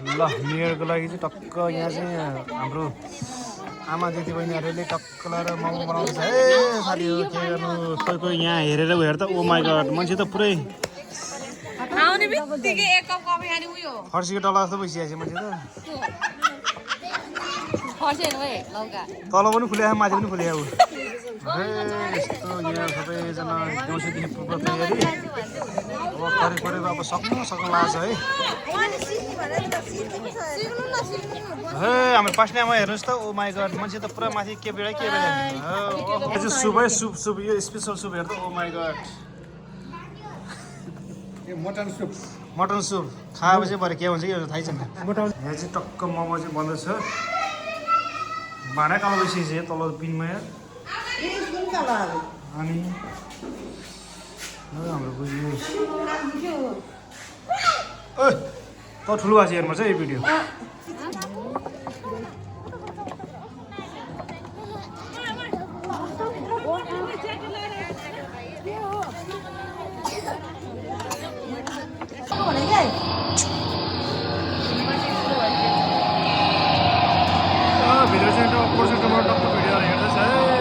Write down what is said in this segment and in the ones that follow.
ल न्युइयरको लागि चाहिँ टक्क यहाँ चाहिँ हाम्रो आमा दिदीबहिनीहरूले टक्क लगाएर मोमो बनाउँछ है साथीहरू के गर्नु कोही कोही यहाँ हेरेर हेर त ओ माई गड मान्छे त पुरै आउने बित्तिकै एक कप कफी खाने उयो फर्सीको डल्ला जस्तो भइसकेको छ मान्छे त फर्सी हेर्नु है लौका तल पनि फुल्या माथि पनि फुल्या ऊ यस्तो यहाँ सबैजना देउँसीदेखि पुग्न तयारी अब करिब करिब अब सक्नु लाग्छ है हे हाम्रो पास्नेमा हेर्नुहोस् त ओ माई गड मान्छे त पुरा माथि के बेला यो चाहिँ सुप है सुप यो स्पेसल सुप हेर्नु ओ माई गड मटन सुप खाएपछि भरे के हुन्छ कि थाहै छैन यहाँ चाहिँ टक्क मोमो चाहिँ बन्दैछ भाँडा कालो भइसकेको छ तल पिनमा अनि हाम्रो बुझ्यो ओ त ठुलो भएको छ हेर्नु चाहिँ यो भिडियो भिडियो चाहिँ टक्क भिडियो हेर्दैछ है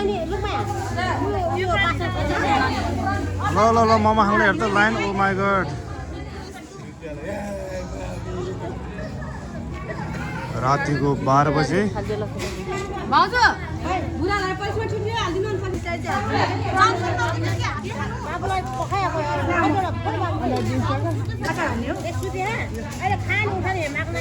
ल ल ल मोमो खाउने हेर त लाइन ओ माई गड रातिको 12 बजे भाउजू बुढालाई पैसा ठिकै हाल्दिनु अनि पनि चाहिन्छ बाबुलाई पकाएको एउटा फोन गर्नु अनि दिन्छ के खाने हो यसो त्यहाँ अहिले खानु उठाउने माग्न